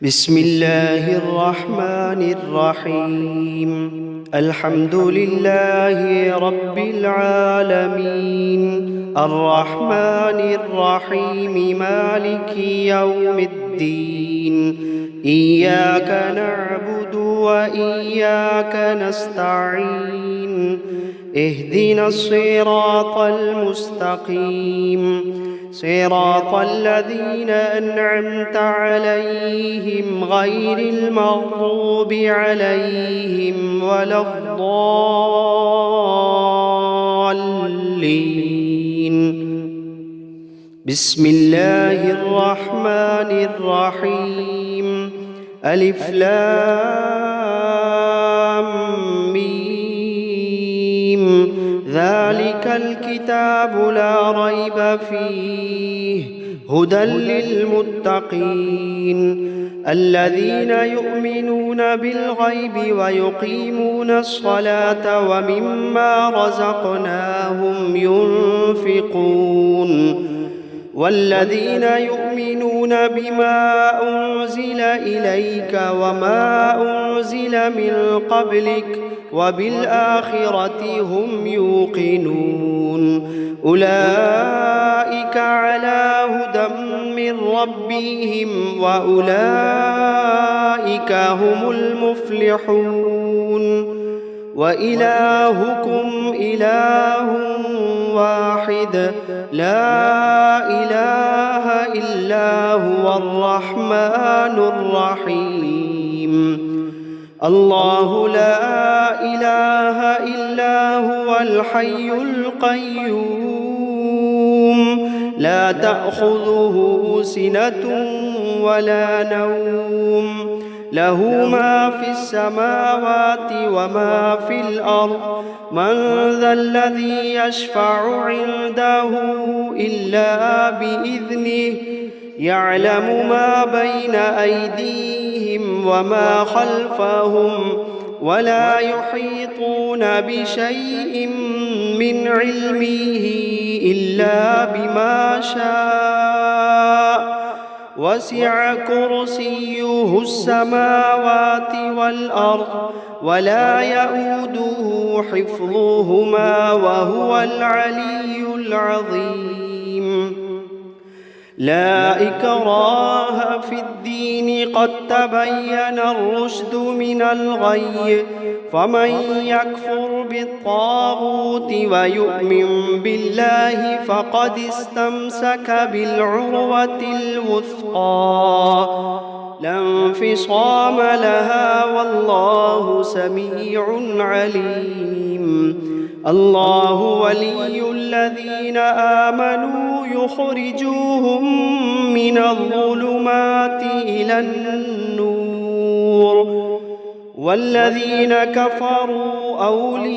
بسم الله الرحمن الرحيم. الحمد لله رب العالمين، الرحمن الرحيم، مالك يوم الدين. إياك نعبد وإياك نستعين، اهدنا الصراط المستقيم، صراط الذين أنعمت عليهم غير المغضوب عليهم ولا الضالين. بسم الله الرحمن الرحيم. ألف لام ميم. ذلك الكتاب لا ريب فيه، هدى للمتقين الذين يؤمنون بالغيب ويقيمون الصلاة ومما رزقناهم ينفقون، والذين يؤمنون بما أنزل إليك وما أنزل من قبلك وبالآخرة هم يوقنون. أولئك على هدى من ربهم وأولئك هم المفلحون. وإلهكم إله واحد، لا إله إلا هو الرحمن الرحيم. الله لا إله إلا هو الحي القيوم، لا تأخذه سنة ولا نوم، له ما في السماوات وما في الأرض. من ذا الذي يشفع عنده إلا بإذنه، يعلم ما بين أيديهم وما خلفهم، ولا يحيطون بشيء من علمه إلا بما شاء. وسع كرسيه السماوات والأرض، ولا يئوده حفظهما وهو العلي العظيم. لا إكراه في الدين، قد تبين الرشد من الغي، فمن يكفر بالطاغوت ويؤمن بالله فقد استمسك بالعروة الوثقى، لا انفصام لها، والله سميع عليم. الله ولي الذين آمنوا يخرجوهم من الظلمات إلى النور، والذين كفروا أولياؤهم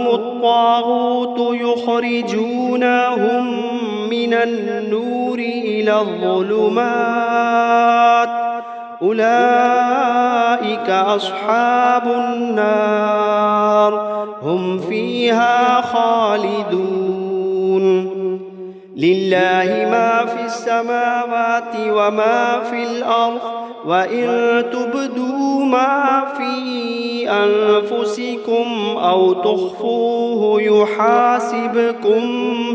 الطاغوت يخرجونهم من النور إلى الظلمات، أولئك أصحاب النار، هم فيها خالدون. لله ما في السماوات وما في الأرض، وإن تبدوا ما في أنفسكم أو تخفوه يحاسبكم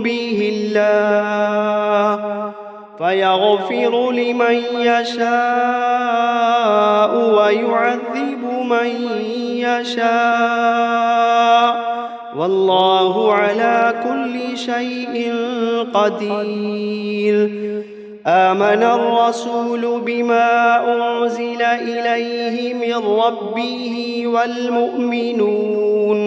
به الله، فيغفر لمن يشاء ويعذب من يشاء، والله على كل شيء قدير. آمن الرسول بما أنزل إليه من ربه والمؤمنون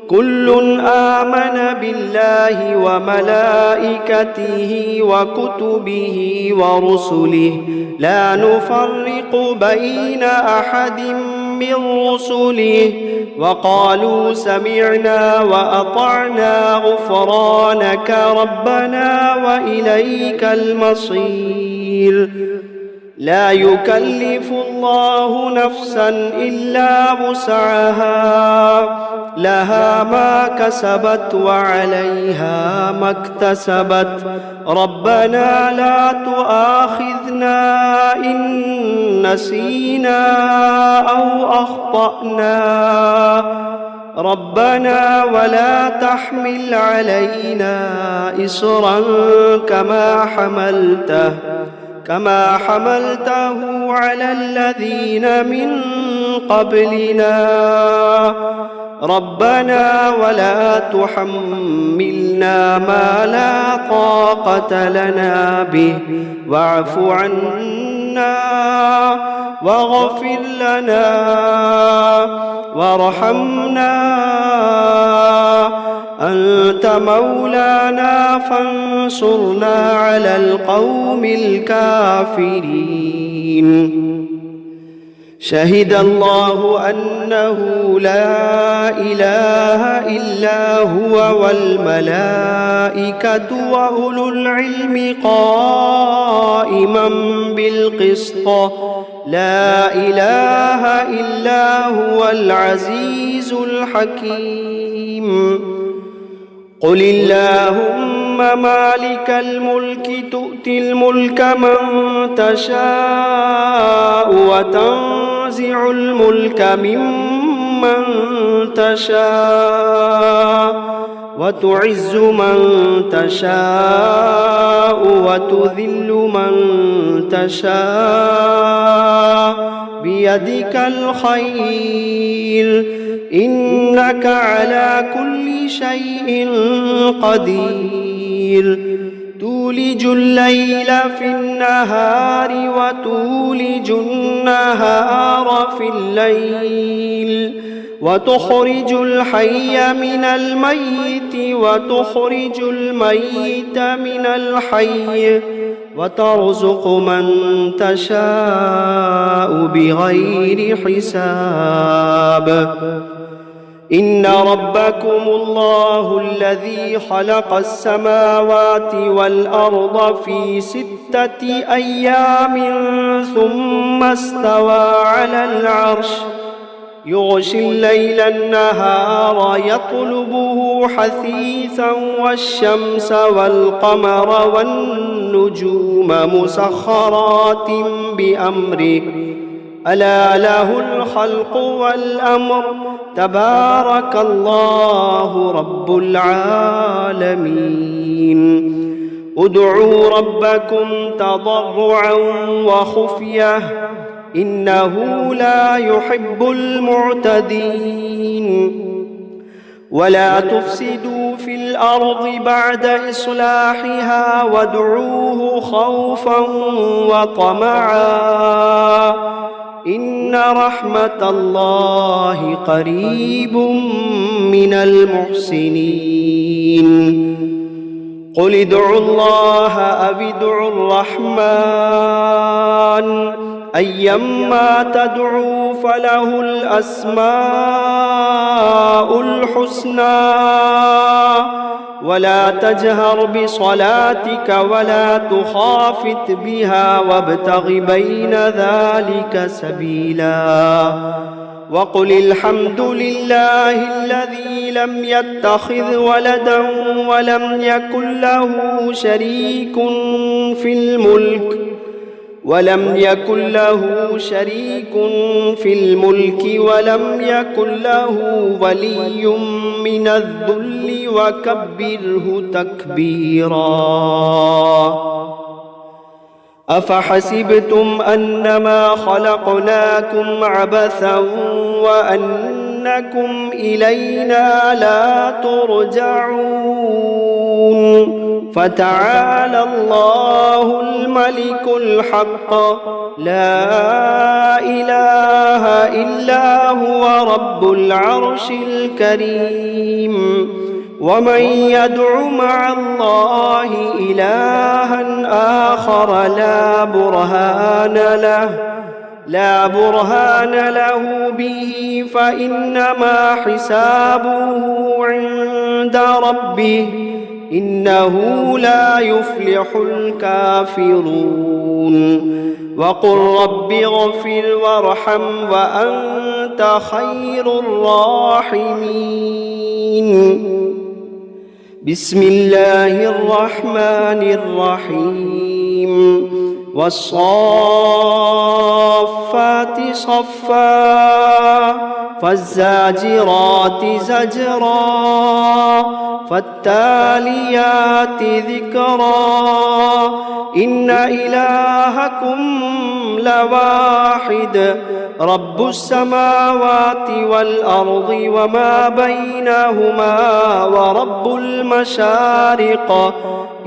كل آمن بالله وملائكته وكتبه ورسله، لا نفرق بين أحد من رسله، وقالوا سمعنا وأطعنا غفرانك ربنا وإليك المصير. لا يكلف الله نفسا إلا وسعها، لها ما كسبت وعليها ما اكتسبت. ربنا لا تؤاخذنا إن نسينا أو أخطأنا ربنا ولا تحمل علينا إصرا كما حملته على الذين من قبلنا ربنا ولا تحملنا ما لا طاقة لنا به واعف عنا واغفر لنا وارحمنا أنت مولانا فانصرنا على القوم الكافرين. شهد الله أنه لا إله إلا هو والملائكة وأولو العلم قائما بالقسط لا إله إلا هو العزيز الحكيم. قل اللهم مالك الملك تؤتي الملك من تشاء وتنزع الملك ممن تشاء وتعز من تشاء وتذل من تشاء بيدك الخير إنك على كل شيء قدير. تولج الليل في النهار وتولج النهار في الليل وتخرج الحي من الميت وتخرج الميت من الحي وترزق من تشاء بغير حساب. إن ربكم الله الذي خلق السماوات والأرض في 6 أيام ثم استوى على العرش يغشي الليل النهار يطلبه حثيثا والشمس والقمر والنجوم مسخرات بأمره ألا له الخلق والأمر تبارك الله رب العالمين. ادعوا ربكم تضرعا وخفية إنه لا يحب المعتدين. ولا تفسدوا في الأرض بعد إصلاحها وادعوه خوفا وطمعا إن رحمة الله قريب من المحسنين. قل ادعوا الله أو ادعوا الرحمن أيما تدعوا فله الأسماء الحسنى ولا تجهر بصلاتك ولا تخافت بها وابتغ بين ذلك سبيلا. وقل الحمد لله الذي لم يتخذ ولدا ولم يكن له شريك في الملك ولم يكن له ولي من الذل وكبره تكبيرا. أفحسبتم أنما خلقناكم عبثا وأنكم إلينا لا ترجعون فتعالى الله الملك الحق لا إله إلا هو رب العرش الكريم. ومن يدع مع الله إلها آخر لا برهان له به فإنما حسابه عند ربه إنه لا يفلح الكافرون. وقل رب اغفر وارحم وأنت خير الراحمين. بسم الله الرحمن الرحيم. والصافات صفا فالزاجرات زجرا فالتاليات ذكرا إن إلهكم لواحد رب السماوات والأرض وما بينهما ورب المشارق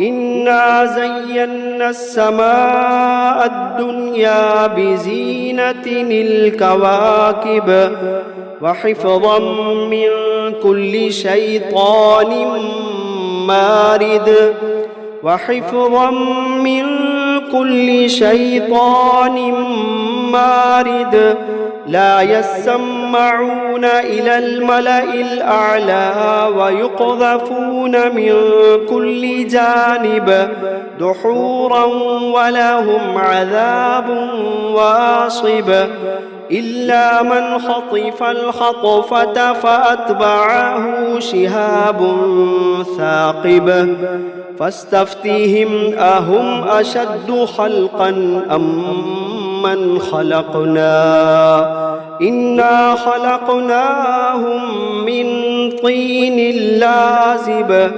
إنا زينا السماء الدنيا بزينة الكواكب وحفظا من كل شيطان مارد وحفظا من كل شيطان مارد لا يسمعون إلى الملأ الأعلى ويقذفون من كل جانب دحورا ولهم عذاب واصب إلا من خطف الخطفة فأتبعه شهاب ثاقب فاستفتهم أهم أشد خلقا أم من خلقنا إنا خلقناهم من طين لازب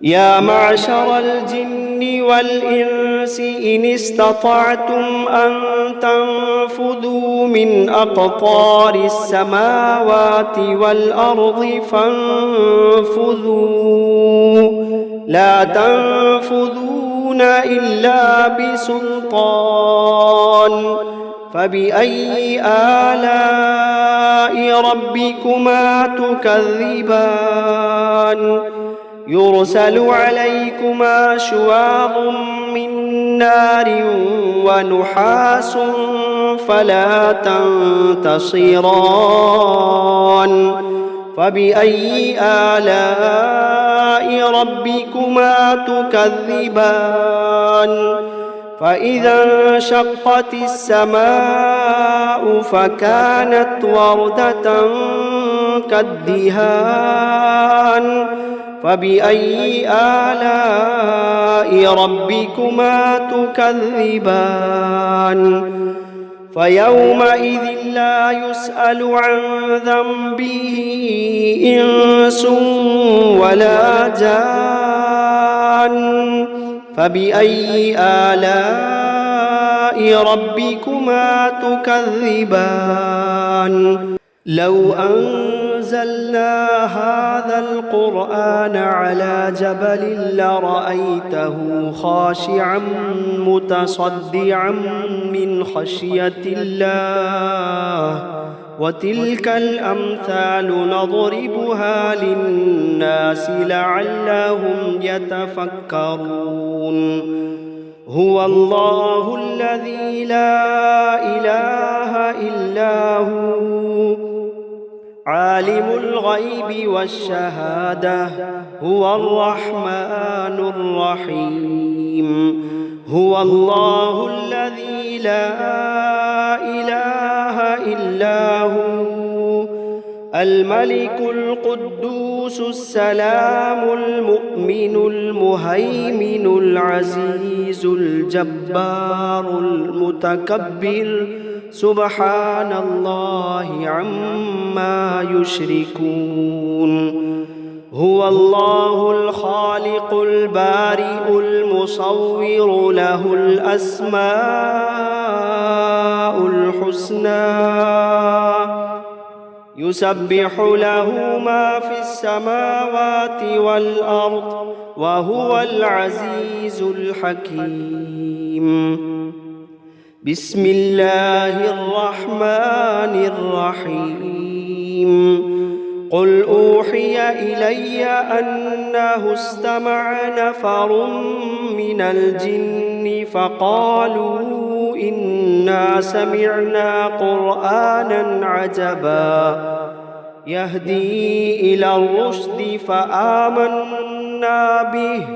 يا معشر الجن والإنس إن استطعتم أن تنفذوا من أقطار السماوات والأرض فانفذوا لا تنفذون إلا بسلطان فبأي آلاء ربكما تكذبان يرسل عليكما شواظ من نار ونحاس فلا تنتصران فبأي آلاء ربكما تكذبان فإذا انشقت السماء فكانت وردة كالدهان فبأي آلاء ربكما تكذبان فيومئذ لا يسأل عن ذنبه إنس ولا جان فبأي آلاء ربكما تكذبان لو أنزلنا هذا القرآن على جبل لرأيته خاشعا متصدعا من خشية الله وتلك الأمثال نضربها للناس لعلهم يتفكرون هو الله الذي لا إله إلا هو عالم الغيب والشهادة هو الرحمن الرحيم هو الله الذي لا إله إلا هو الملك القدوس السلام المؤمن المهيمن العزيز الجبار المتكبر سبحان الله عما يشركون هو الله الخالق البارئ المصور له الأسماء الحسنى يسبح له ما في السماوات والأرض وهو العزيز الحكيم بسم الله الرحمن الرحيم قل أوحي إلي أنه استمع نفر من الجن فقالوا إنا سمعنا قرآنا عجبا يهدي إلى الرشد فآمنا به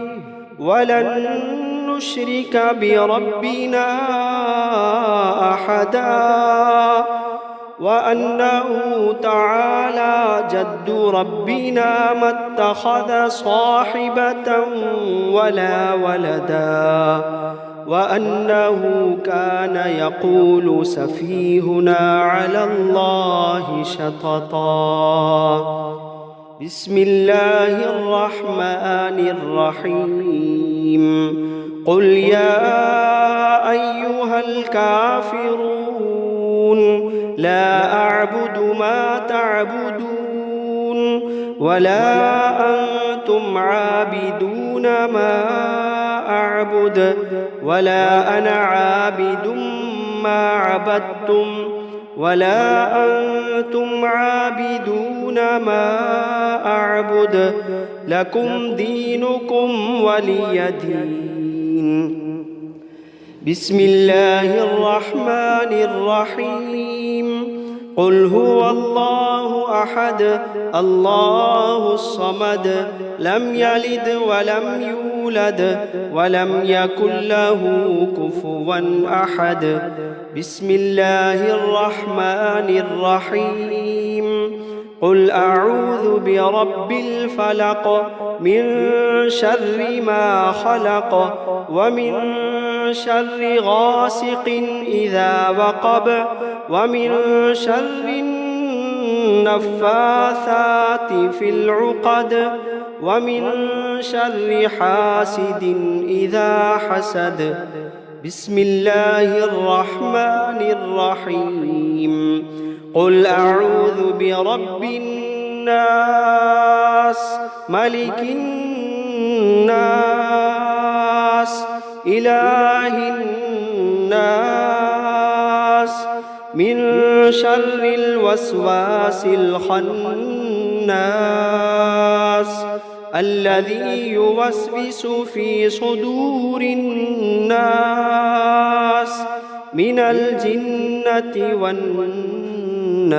ولن نشرك بربنا أحدا وأنه تعالى جد ربنا ما اتخذ صاحبة ولا ولدا وأنه كان يقول سفيهنا على الله شططا. بسم الله الرحمن الرحيم. قل يا أيها الكافرون لا أعبد ما تعبدون ولا أنتم عابدون ما أعبد ولا أنا عابد ما عبدتم ولا أنتم عابدون ما أعبد لكم دينكم ولي دين. بسم الله الرحمن الرحيم. قل هو الله أحد الله الصمد لم يلد ولم يولد ولم يكن له كفوا أحد. بسم الله الرحمن الرحيم. قل أعوذ برب الفلق من شر ما خلق ومن شر غاسق إذا وقب ومن شر النفاثات في العقد ومن شر حاسد إذا حسد. بسم الله الرحمن الرحيم. قل أعوذ برب الناس ملك الناس إله الناس من شر الوسواس الخناس الذي يوسوس في صدور الناس من الجنة والناس.